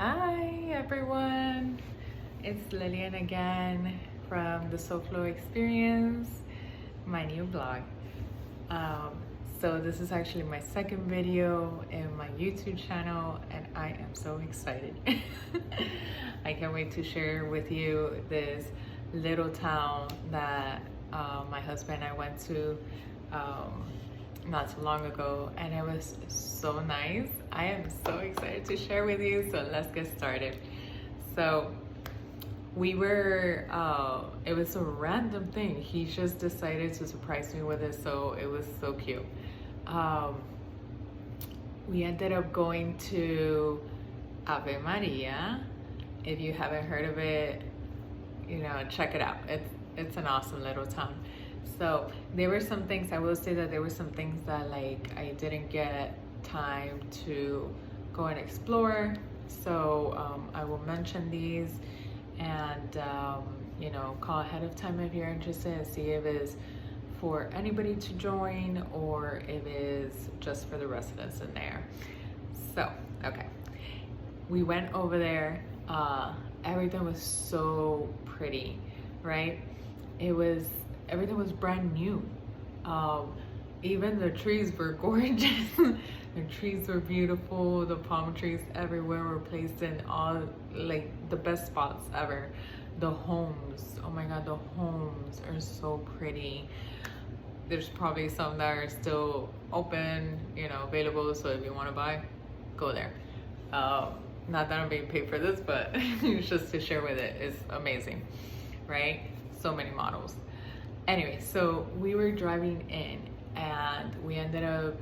Hi everyone, it's Lillian again from the SoFlow Experience, my new blog. Um, so this is actually my second video in my YouTube channel and I am so excited. I can't wait to share with you this little town that my husband and I went to not so long ago, and it was so nice. I am so excited to share with you, so let's get started. So we were it was a random thing. He just decided to surprise me with it, so it was so cute. We ended up going to Ave Maria. If you haven't heard of it, check it out. It's an awesome little town. So there were some things, I will say that there were some things that like I didn't get time to go and explore. So I will mention these and call ahead of time if you're interested and see if it's for anybody to join or if it's just for the residents in there. So, okay. We went over there. Everything was so pretty, right? Everything was brand new. Even the trees were gorgeous. The trees were beautiful. The palm trees everywhere were placed in all like the best spots ever. The homes, oh my god, the homes are so pretty. There's probably some that are still open, available. So if you want to buy, go there. Not that I'm being paid for this, but it's just to share with it. It's amazing, right? So many models. Anyway, so we were driving in and we ended up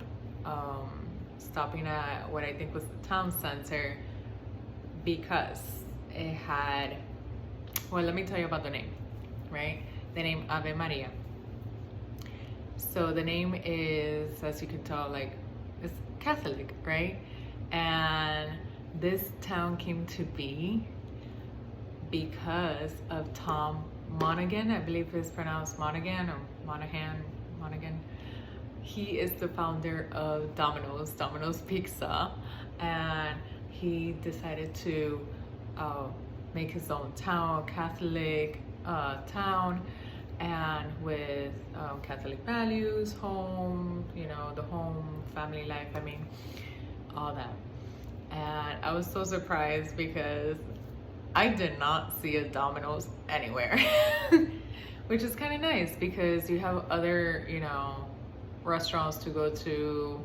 stopping at what I think was the town center because it had, well, let me tell you about the name, right? The name Ave Maria. So the name is, as you can tell, like, it's Catholic, right? And this town came to be because of Tom Monaghan. I believe it's pronounced Monaghan or Monaghan. He is the founder of Domino's Pizza, and he decided to make his own town, Catholic town, and with Catholic values, home, the home, family life, all that. And I was so surprised because I did not see a Domino's anywhere, which is kind of nice because you have other, restaurants to go to,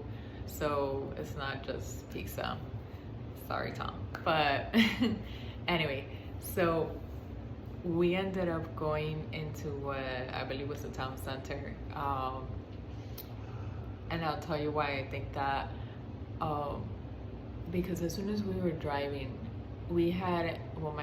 so it's not just pizza. Sorry, Tom. But anyway, so we ended up going into what I believe was the town center, and I'll tell you why I think that. Because as soon as we were driving, my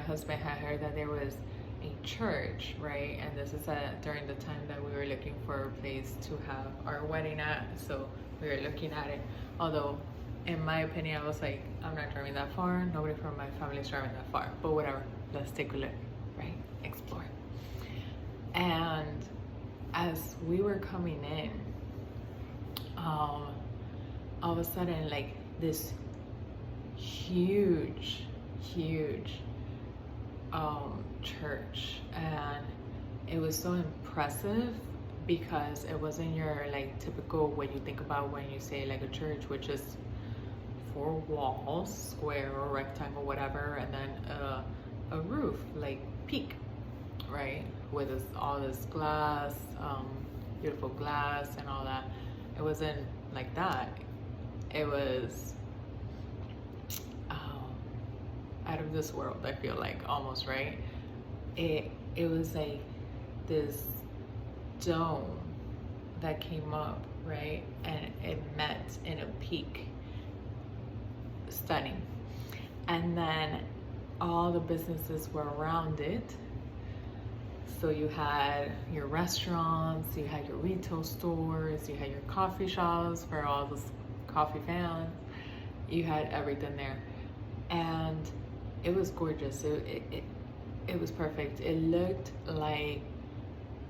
husband had heard that there was a church, right? And this is during the time that we were looking for a place to have our wedding at, so we were looking at it. Although, in my opinion, I was like, I'm not driving that far, nobody from my family is driving that far, but whatever, let's take a look, right? Explore. And as we were coming in, all of a sudden, like, this huge church, and it was so impressive because it wasn't your like typical what you think about when you say like a church, which is 4 walls, square or rectangle, whatever, and then a roof, like peak, right, with all this glass, beautiful glass and all that. It wasn't like that. It was out of this world, I feel like, almost, right? It was like this dome that came up, right? And it met in a peak. Stunning. And then all the businesses were around it. So you had your restaurants, you had your retail stores, you had your coffee shops for all those coffee fans. You had everything there. And it was gorgeous. It was perfect. It looked like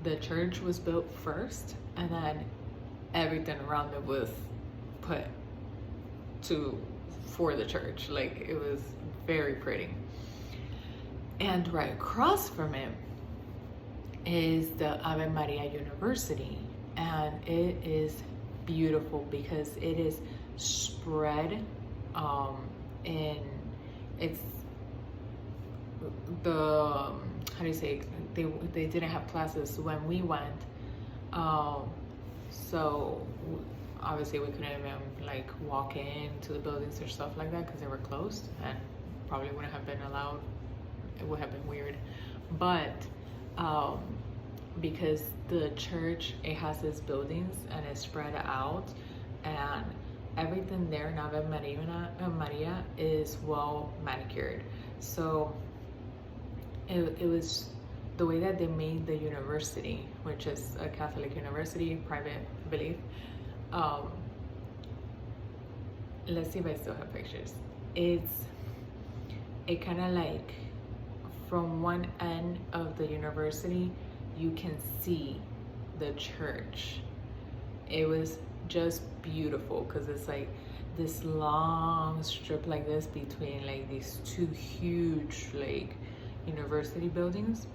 the church was built first and then everything around it was put to for the church. Like, it was very pretty. And right across from it is the Ave Maria University, and it is beautiful because it is spread in, it's the, how do you say, they didn't have classes when we went, so obviously we couldn't even like walk into the buildings or stuff like that because they were closed and probably wouldn't have been allowed. It would have been weird. But because the church, it has its buildings and it's spread out, and everything there in Ave Maria is well manicured. So it was the way that they made the university, which is a Catholic university, private, I believe. Let's see if I still have pictures. It kind of like, from one end of the university, you can see the church. It was just beautiful because it's like this long strip like this between like these two huge like university buildings,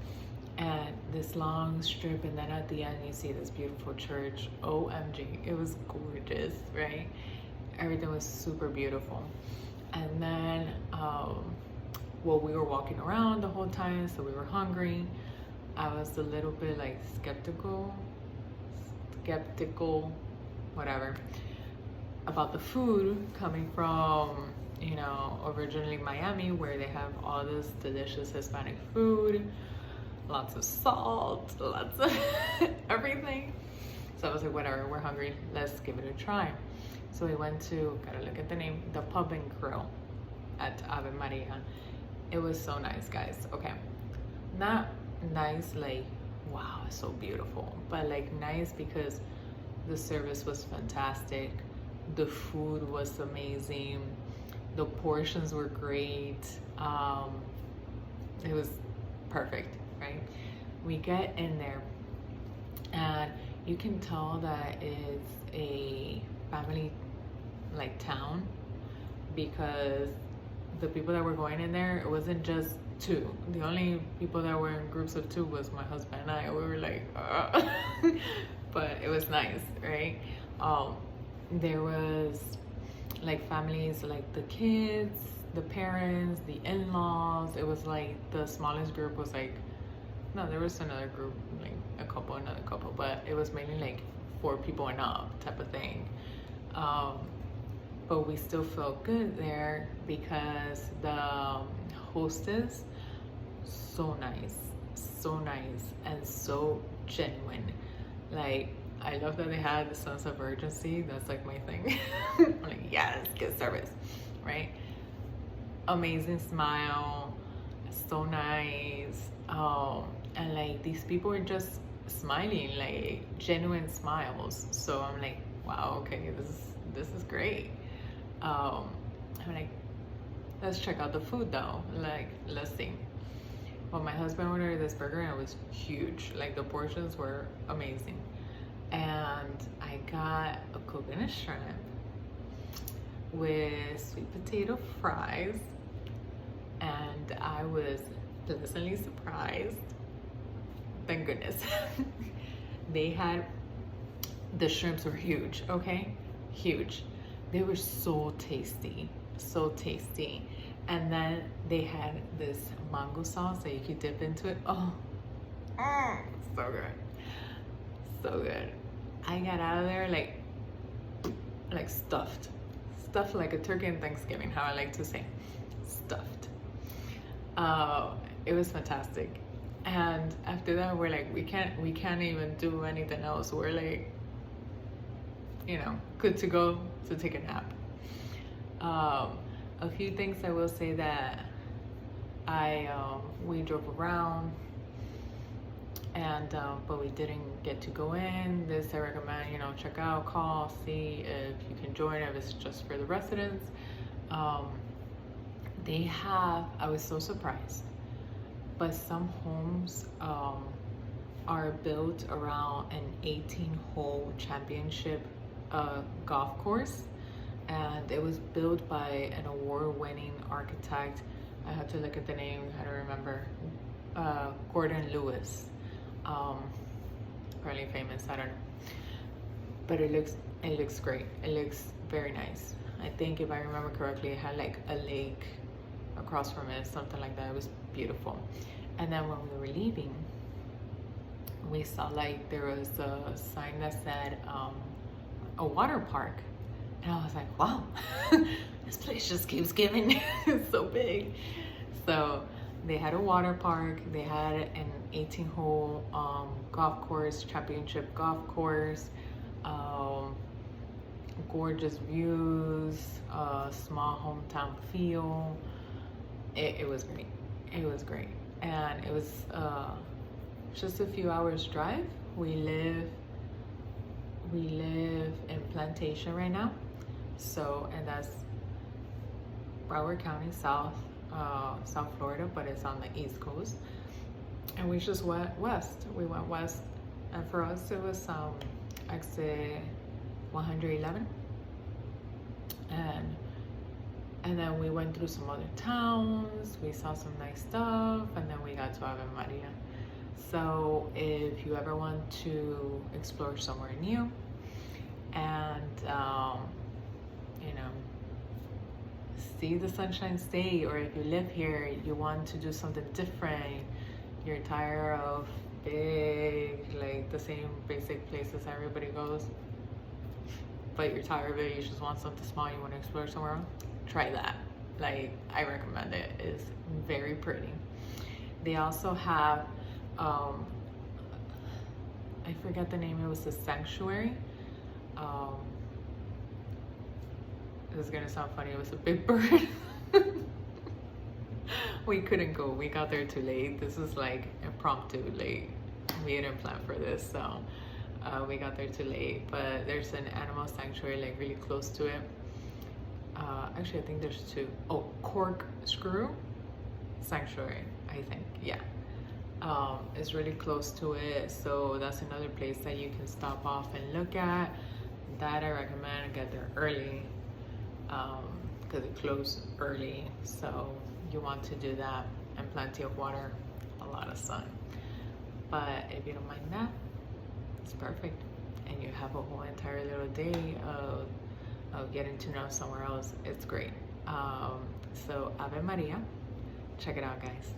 and this long strip, and then at the end you see this beautiful church. OMG, it was gorgeous, right? Everything was super beautiful. And then well, we were walking around the whole time, so we were hungry. I was a little bit like skeptical, whatever, about the food coming from, you know, originally Miami, where they have all this delicious Hispanic food, lots of salt, lots of everything. So I was like, whatever, we're hungry, let's give it a try. So we went to, gotta look at the name, the Pub and Grill at Ave Maria. It was so nice, guys. Okay, not nice like, wow, it's so beautiful, but like nice because the service was fantastic, the food was amazing, the portions were great. It was perfect, right? We get in there and you can tell that it's a family like town, because the people that were going in there, it wasn't just two. The only people that were in groups of two was my husband and I. We were like, but it was nice, right? There was like families, like the kids, the parents, the in-laws. It was like the smallest group was like, no, there was another group, like another couple, but it was mainly like 4 people and up type of thing. But we still felt good there because the hostess, so nice and so genuine. Like, I love that they had the sense of urgency. That's like my thing. I'm like, yes, good service, right? Amazing smile, so nice. And like these people are just smiling, like genuine smiles. So I'm like, wow, okay, this is great. I'm like, let's check out the food though. Like, let's see. Well, my husband ordered this burger and it was huge. Like, the portions were amazing. And I got a coconut shrimp with sweet potato fries, and I was pleasantly surprised. Thank goodness. They had, the shrimps were huge, okay? Huge. They were so tasty, so tasty. And then they had this mango sauce that you could dip into it. Oh, so good, so good. I got out of there like stuffed like a turkey on Thanksgiving, how I like to say, stuffed. It was fantastic. And after that, we're like, we can't even do anything else. We're like, you know, good to go to take a nap. A few things I will say that we drove around, and but we didn't get to go in. This I recommend, you know, check out, call, see if you can join, if it's just for the residents. They have, I was so surprised, but some homes are built around an 18-hole championship golf course, and it was built by an award-winning architect. I have to look at the name, I don't remember. Gordon Lewis, probably famous, I don't know. But it looks great. It looks very nice. I think if I remember correctly, it had like a lake across from it, something like that. It was beautiful. And then when we were leaving, we saw like there was a sign that said a water park. And I was like, wow, this place just keeps giving. It's so big. So they had a water park. They had an 18-hole golf course, championship golf course, gorgeous views, small hometown feel. It was great. It was great. And it was just a few hours drive. We live in Plantation right now. So, and that's Broward County, South Florida, but it's on the East Coast. And we just went west. We went west, and for us it was exit 111, and then we went through some other towns. We saw some nice stuff, and then we got to Ave Maria. So if you ever want to explore somewhere new, and you know, see the Sunshine State, or if you live here, you want to do something different, you're tired of big, like the same basic places everybody goes, but you're tired of it, you just want something small, you want to explore somewhere else, try that. Like, I recommend it. It's very pretty. They also have I forget the name, it was a sanctuary. This is gonna sound funny, it was a big bird. We couldn't go, we got there too late. This is like impromptu, like we didn't plan for this, so we got there too late. But there's an animal sanctuary like really close to it. Actually I think there's two. Oh, Corkscrew Sanctuary, I think, yeah. It's really close to it, so that's another place that you can stop off and look at. That I recommend, get there early, because it closed early, so you want to do that, and plenty of water, a lot of sun. But if you don't mind that, it's perfect, and you have a whole entire little day of getting to know somewhere else. It's great. So Ave Maria, check it out, guys.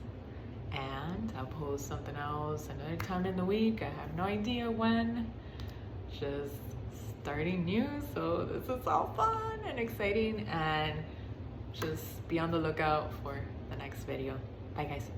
And I'll post something else another time in the week. I have no idea when. Just starting new, so this is all fun and exciting, and just be on the lookout for the next video. Bye, guys.